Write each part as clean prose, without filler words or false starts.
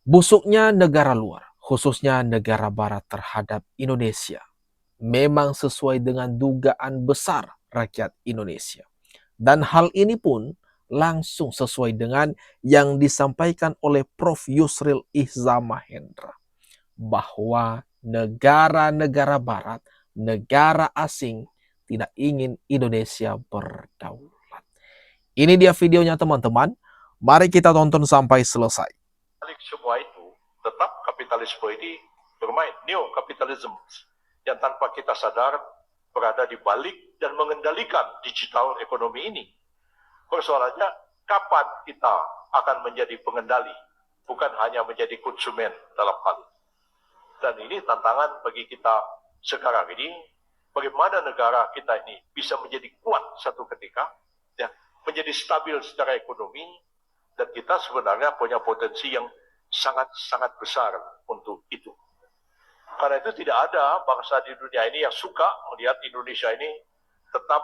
Busuknya negara luar, khususnya negara barat terhadap Indonesia, memang sesuai dengan dugaan besar rakyat Indonesia. Dan hal ini pun langsung sesuai dengan yang disampaikan oleh Prof. Yusril Ihza Mahendra, bahwa negara-negara barat, negara asing tidak ingin Indonesia berdaulat. Ini dia videonya teman-teman. Mari kita tonton sampai selesai. Semua itu tetap kapitalisme ini bermain neokapitalisme yang tanpa kita sadar berada di balik dan mengendalikan digital ekonomi ini. Persoalannya kapan kita akan menjadi pengendali, bukan hanya menjadi konsumen dalam hal ini. Dan ini tantangan bagi kita sekarang ini, bagaimana negara kita ini bisa menjadi kuat satu ketika, ya, menjadi stabil secara ekonomi, dan kita sebenarnya punya potensi yang sangat-sangat besar untuk itu. Karena itu tidak ada bangsa di dunia ini yang suka melihat Indonesia ini tetap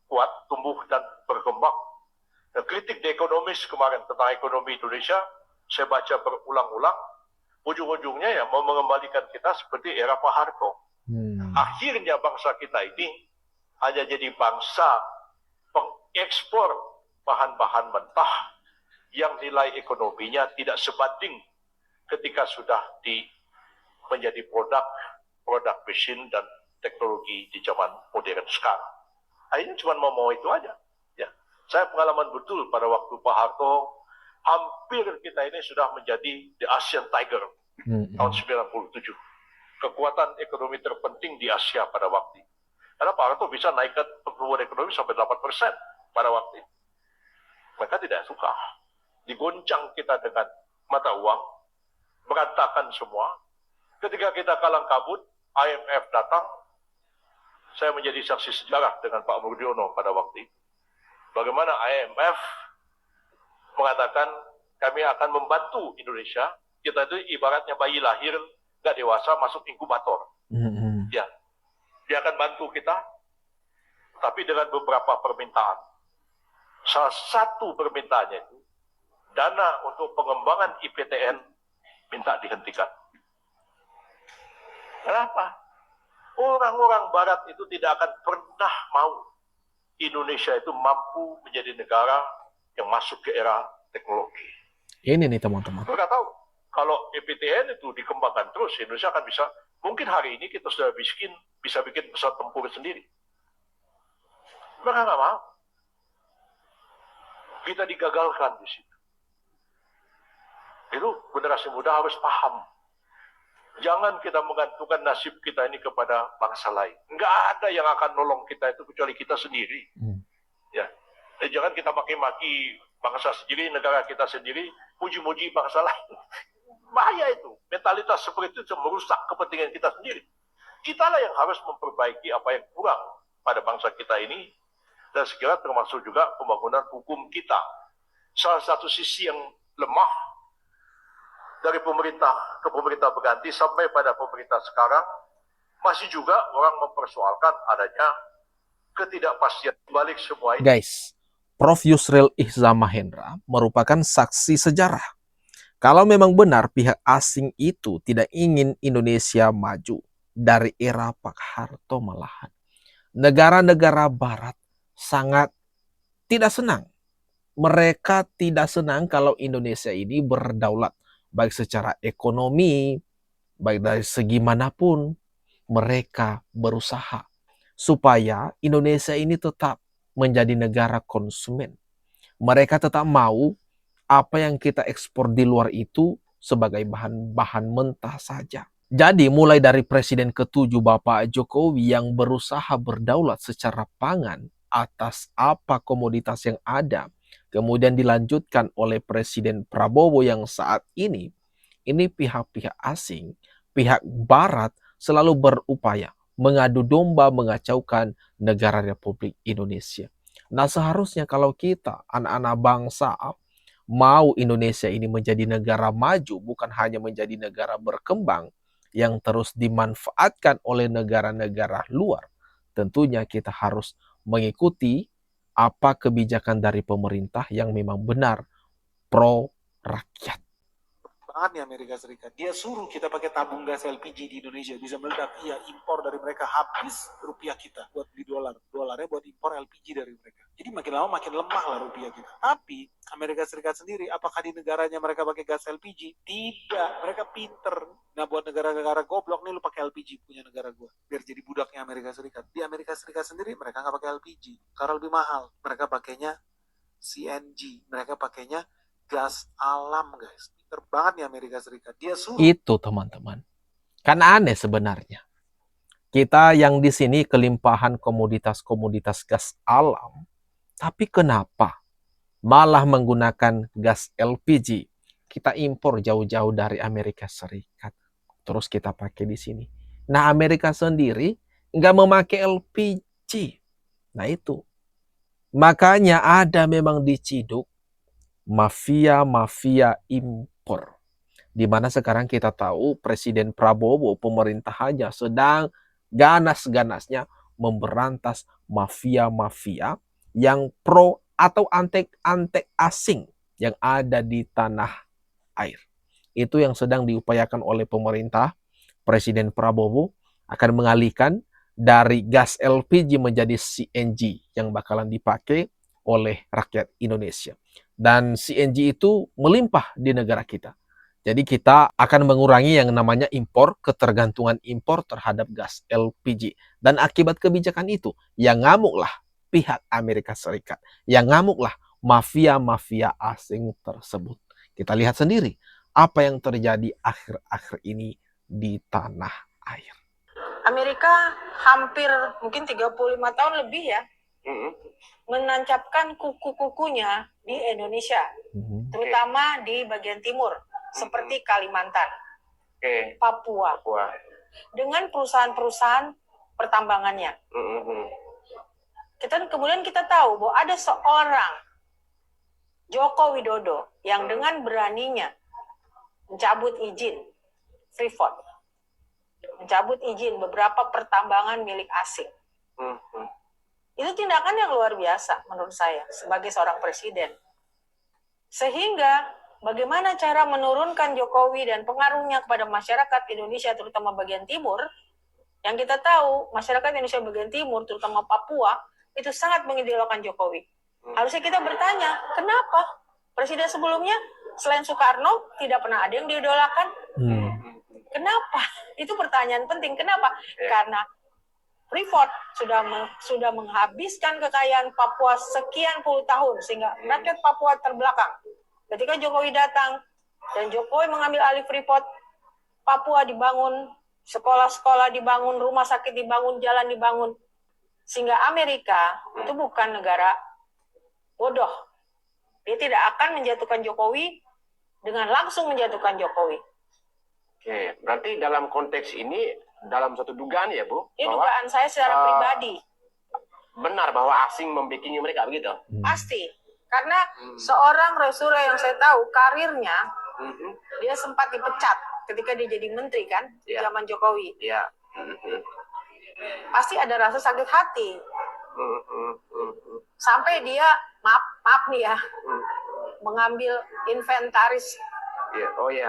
kuat, tumbuh, dan berkembang. Dan kritik The Economist kemarin tentang ekonomi Indonesia, saya baca berulang-ulang, ujung-ujungnya ya mau mengembalikan kita seperti era Pak Harto. Akhirnya bangsa kita ini hanya jadi bangsa pengekspor bahan-bahan mentah yang nilai ekonominya tidak sebanding ketika sudah menjadi produk mesin dan teknologi di zaman modern sekarang. Akhirnya cuma mau itu aja. Ya. Saya pengalaman betul pada waktu Pak Harto, hampir kita ini sudah menjadi the Asian Tiger tahun 97. Kekuatan ekonomi terpenting di Asia pada waktu itu. Karena Pak Harto bisa naikkan pertumbuhan ekonomi sampai 8% pada waktu itu. Mereka tidak suka. Digoncang kita dengan mata uang, berantakan semua. Ketika kita kalang kabut, IMF datang, saya menjadi saksi sejarah dengan Pak Murdiono pada waktu itu. Bagaimana IMF mengatakan kami akan membantu Indonesia, kita itu ibaratnya bayi lahir, nggak dewasa, masuk inkubator. Ya, dia akan bantu kita, tapi dengan beberapa permintaan. Salah satu permintaannya itu, dana untuk pengembangan IPTN minta dihentikan. Kenapa? Orang-orang barat itu tidak akan pernah mau Indonesia itu mampu menjadi negara yang masuk ke era teknologi. Ini nih teman-teman. Mereka tahu, kalau IPTN itu dikembangkan terus, Indonesia akan bisa, mungkin hari ini kita sudah bisa bikin pesawat tempur sendiri. Mereka nggak mau. Kita digagalkan di situ. Itu generasi muda harus paham. Jangan kita menggantungkan nasib kita ini kepada bangsa lain. Nggak ada yang akan nolong kita itu kecuali kita sendiri. Ya. Jangan kita maki-maki bangsa sendiri, negara kita sendiri, puji-muji bangsa lain. Bahaya itu. Mentalitas seperti itu merusak kepentingan kita sendiri. Kitalah yang harus memperbaiki apa yang kurang pada bangsa kita ini. Dan segera termasuk juga pembangunan hukum kita. Salah satu sisi yang lemah dari pemerintah ke pemerintah berganti sampai pada pemerintah sekarang, masih juga orang mempersoalkan adanya ketidakpastian balik semua ini. Guys, Prof. Yusril Ihza Mahendra merupakan saksi sejarah. Kalau memang benar pihak asing itu tidak ingin Indonesia maju dari era Pak Harto, malahan negara-negara barat sangat tidak senang. Mereka tidak senang kalau Indonesia ini berdaulat, baik secara ekonomi, baik dari segi manapun. Mereka berusaha supaya Indonesia ini tetap menjadi negara konsumen. Mereka tetap mau apa yang kita ekspor di luar itu sebagai bahan-bahan mentah saja. Jadi mulai dari Presiden ke-7 Bapak Jokowi yang berusaha berdaulat secara pangan atas apa komoditas yang ada, kemudian dilanjutkan oleh Presiden Prabowo yang saat ini pihak-pihak asing, pihak barat selalu berupaya mengadu domba, mengacaukan negara Republik Indonesia. Nah, seharusnya kalau kita anak-anak bangsa mau Indonesia ini menjadi negara maju, bukan hanya menjadi negara berkembang yang terus dimanfaatkan oleh negara-negara luar, tentunya kita harus mengikuti apa kebijakan dari pemerintah yang memang benar pro rakyat. banget nih Amerika Serikat. Dia suruh kita pakai tabung gas LPG di Indonesia, bisa meledak. Iya, impor dari mereka, habis rupiah kita buat beli dolar. Dolarnya buat impor LPG dari mereka. Jadi makin lama makin lemah lah rupiah kita. Tapi Amerika Serikat sendiri, apakah di negaranya mereka pakai gas LPG? Tidak, mereka pinter. Nah, buat negara-negara goblok nih, lu pakai LPG punya negara gua, biar jadi budaknya Amerika Serikat. Di Amerika Serikat sendiri mereka nggak pakai LPG karena lebih mahal. Mereka pakainya CNG, mereka pakainya gas alam, guys. Pinter banget nih Amerika Serikat. Dia suruh. Itu teman-teman. Kan aneh sebenarnya. Kita yang di sini kelimpahan komoditas-komoditas gas alam, tapi kenapa malah menggunakan gas LPG? Kita impor jauh-jauh dari Amerika Serikat, terus kita pakai di sini. Nah, Amerika sendiri nggak memakai LPG. Nah itu, makanya ada memang diciduk mafia-mafia impor. Di mana sekarang kita tahu Presiden Prabowo pemerintahannya sedang ganas-ganasnya memberantas mafia-mafia yang pro atau antek-antek asing yang ada di tanah air. Itu yang sedang diupayakan oleh pemerintah. Presiden Prabowo akan mengalihkan dari gas LPG menjadi CNG yang bakalan dipakai oleh rakyat Indonesia. Dan CNG itu melimpah di negara kita. Jadi kita akan mengurangi yang namanya impor, ketergantungan impor terhadap gas LPG. Dan akibat kebijakan itu, yang ngamuklah pihak Amerika Serikat. Yang ngamuklah mafia-mafia asing tersebut. Kita lihat sendiri apa yang terjadi akhir-akhir ini di tanah air. Amerika hampir mungkin 35 tahun lebih ya, menancapkan kuku-kukunya di Indonesia, terutama di bagian timur, seperti Kalimantan, Papua, dengan perusahaan-perusahaan pertambangannya. Kemudian kita tahu bahwa ada seorang Joko Widodo yang dengan beraninya mencabut izin Freeport, mencabut izin beberapa pertambangan milik asing. Itu tindakan yang luar biasa menurut saya sebagai seorang presiden. Sehingga bagaimana cara menurunkan Jokowi dan pengaruhnya kepada masyarakat Indonesia terutama bagian timur, yang kita tahu masyarakat Indonesia bagian timur terutama Papua itu sangat mengidolakan Jokowi. Harusnya kita bertanya, kenapa presiden sebelumnya selain Soekarno tidak pernah ada yang diidolakan? Kenapa? Itu pertanyaan penting. Kenapa? Karena Freeport sudah menghabiskan kekayaan Papua sekian puluh tahun sehingga rakyat Papua terbelakang. Ketika Jokowi datang dan Jokowi mengambil alih Freeport, Papua dibangun, sekolah-sekolah dibangun, rumah sakit dibangun, jalan dibangun. Sehingga Amerika itu bukan negara bodoh. Dia tidak akan menjatuhkan Jokowi dengan langsung menjatuhkan Jokowi. Oke, berarti dalam konteks ini, dalam satu dugaan ya Bu? Ini dugaan saya secara pribadi. Benar bahwa asing membikinnya mereka begitu? Pasti. Karena seorang Resura yang saya tahu karirnya, dia sempat dipecat ketika dia jadi menteri kan, di zaman Jokowi. Iya. Pasti ada rasa sakit hati. Sampai dia, maaf nih ya, mengambil inventaris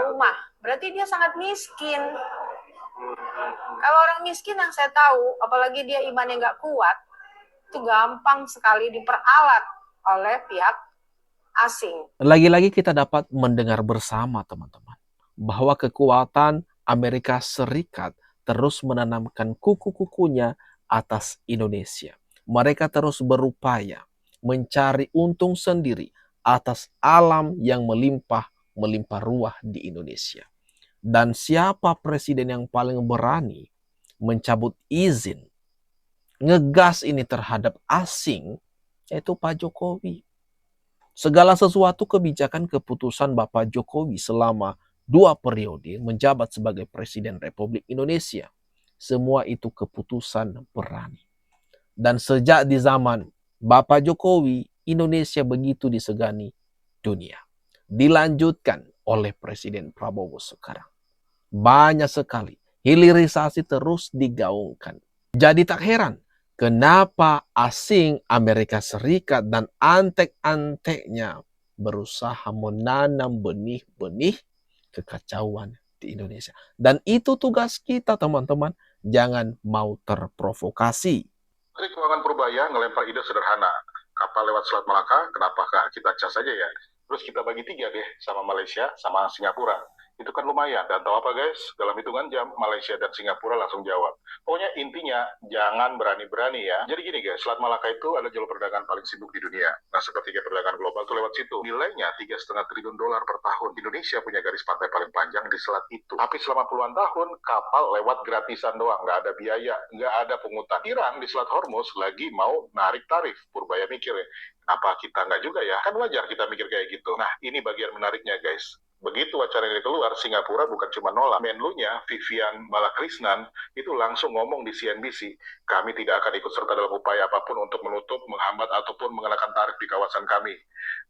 rumah. Berarti dia sangat miskin. Kalau orang miskin yang saya tahu, apalagi dia imannya nggak kuat, itu gampang sekali diperalat oleh pihak asing. Lagi-lagi kita dapat mendengar bersama teman-teman, bahwa kekuatan Amerika Serikat terus menanamkan kuku-kukunya atas Indonesia. Mereka terus berupaya mencari untung sendiri atas alam yang melimpah ruah di Indonesia. Dan siapa presiden yang paling berani mencabut izin ngegas ini terhadap asing, yaitu Pak Jokowi. Segala sesuatu kebijakan keputusan Bapak Jokowi selama 2 periode menjabat sebagai Presiden Republik Indonesia, semua itu keputusan berani. Dan sejak di zaman Bapak Jokowi, Indonesia begitu disegani dunia. Dilanjutkan oleh Presiden Prabowo sekarang. Banyak sekali hilirisasi terus digaungkan. Jadi tak heran kenapa asing Amerika Serikat dan antek-anteknya berusaha menanam benih-benih kekacauan di Indonesia. Dan itu tugas kita, teman-teman. Jangan mau terprovokasi. Menteri Keuangan Purbaya ngelempar ide sederhana. Kapal lewat Selat Malaka, kenapa kita cas aja ya? Terus kita bagi 3 deh, sama Malaysia, sama Singapura. Itu kan lumayan. Dan tahu apa guys? Dalam hitungan jam, Malaysia dan Singapura langsung jawab. Pokoknya intinya, jangan berani-berani ya. Jadi gini guys, Selat Malaka itu ada jalur perdagangan paling sibuk di dunia. Nah, sepertiga perdagangan global tuh lewat situ. Nilainya $3,5 triliun per tahun. Indonesia punya garis pantai paling panjang di selat itu. Tapi selama puluhan tahun, kapal lewat gratisan doang. Nggak ada biaya, nggak ada pungutan. Iran di Selat Hormuz lagi mau narik tarif. Purbaya mikir ya, kenapa kita nggak juga ya? Kan wajar kita mikir kayak gitu. Nah, ini bagian menariknya guys. Begitu acara ini keluar, Singapura bukan cuma nolak. Menlunya, Vivian Balakrishnan, itu langsung ngomong di CNBC, kami tidak akan ikut serta dalam upaya apapun untuk menutup, menghambat, ataupun mengenakan tarif di kawasan kami.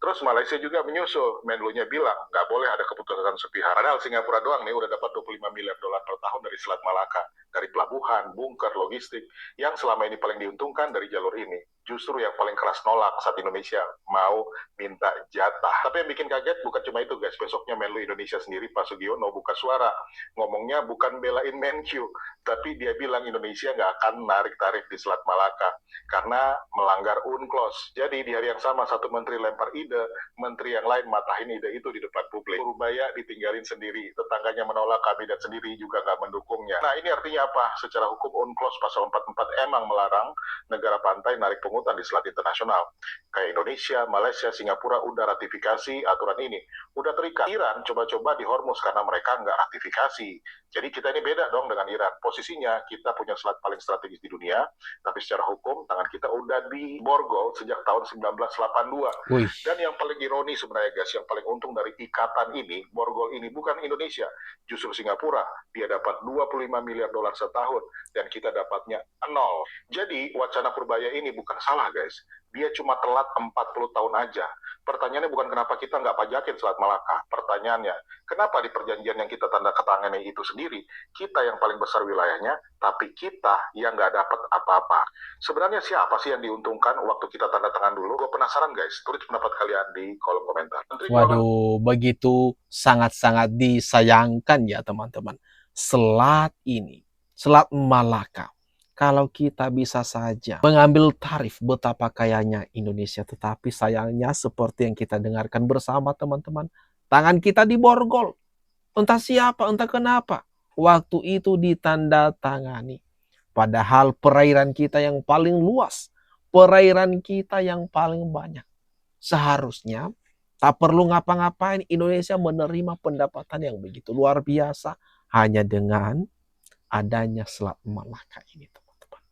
Terus Malaysia juga menyusul, Menlunya bilang, nggak boleh ada keputusan sepihak. Padahal Singapura doang nih udah dapat $25 miliar per tahun dari Selat Malaka, dari pelabuhan, bunker, logistik, yang selama ini paling diuntungkan dari jalur ini. Justru yang paling keras nolak saat Indonesia mau minta jatah. Tapi yang bikin kaget bukan cuma itu guys, besoknya Menlu Indonesia sendiri Pak Sugiono buka suara. Ngomongnya bukan belain Menkyu, tapi dia bilang Indonesia nggak akan narik tarif di Selat Malaka karena melanggar UNCLOS. Jadi di hari yang sama satu menteri lempar ide, menteri yang lain matahin ide itu di depan publik. Purbaya ditinggalin sendiri, tetangganya menolak, kabinet sendiri juga nggak mendukungnya. Nah ini artinya apa? Secara hukum UNCLOS pasal 44 emang melarang negara pantai narik pungutan di selat internasional. Kayak Indonesia, Malaysia, Singapura udah ratifikasi aturan ini. Udah terikat. Iran coba-coba di Hormuz karena mereka nggak ratifikasi. Jadi kita ini beda dong dengan Iran. Posisinya kita punya selat paling strategis di dunia, tapi secara hukum tangan kita udah di borgol sejak tahun 1982. Wih, Dan yang paling ironi sebenarnya guys, yang paling untung dari ikatan ini, borgol ini bukan Indonesia, justru Singapura. Dia dapat $25 miliar setahun dan kita dapatnya 0. Jadi wacana Purbaya ini bukan salah guys, dia cuma telat 40 tahun aja. Pertanyaannya bukan kenapa kita nggak pajakin Selat Malaka. Pertanyaannya, kenapa di perjanjian yang kita tanda ketangani itu sendiri, kita yang paling besar wilayahnya, tapi kita yang nggak dapat apa-apa. Sebenarnya siapa sih yang diuntungkan waktu kita tanda tangan dulu? Gue penasaran guys, tulis pendapat kalian di kolom komentar. waduh, begitu sangat-sangat disayangkan ya teman-teman. Selat ini, Selat Malaka, kalau kita bisa saja mengambil tarif betapa kayanya Indonesia, tetapi sayangnya seperti yang kita dengarkan bersama teman-teman, tangan kita diborgol. Entah siapa, entah kenapa. Waktu itu ditandatangani. Padahal perairan kita yang paling luas, perairan kita yang paling banyak. Seharusnya tak perlu ngapa-ngapain, Indonesia menerima pendapatan yang begitu luar biasa hanya dengan adanya Selat Malaka ini teman-teman.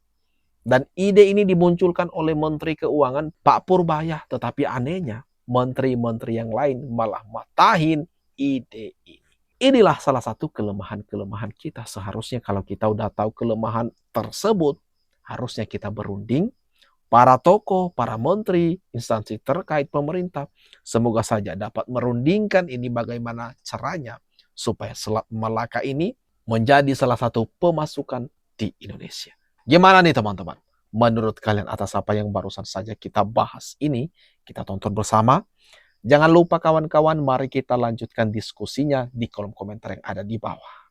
Dan ide ini dimunculkan oleh Menteri Keuangan Pak Purbaya, tetapi anehnya menteri-menteri yang lain malah matahin ide ini. Inilah salah satu kelemahan-kelemahan kita. Seharusnya kalau kita udah tahu kelemahan tersebut, harusnya kita berunding, para tokoh, para menteri, instansi terkait pemerintah, semoga saja dapat merundingkan ini bagaimana caranya supaya Selat Malaka ini menjadi salah satu pemasukan di Indonesia. Gimana nih teman-teman? Menurut kalian atas apa yang barusan saja kita bahas ini, kita tonton bersama. Jangan lupa kawan-kawan, mari kita lanjutkan diskusinya di kolom komentar yang ada di bawah.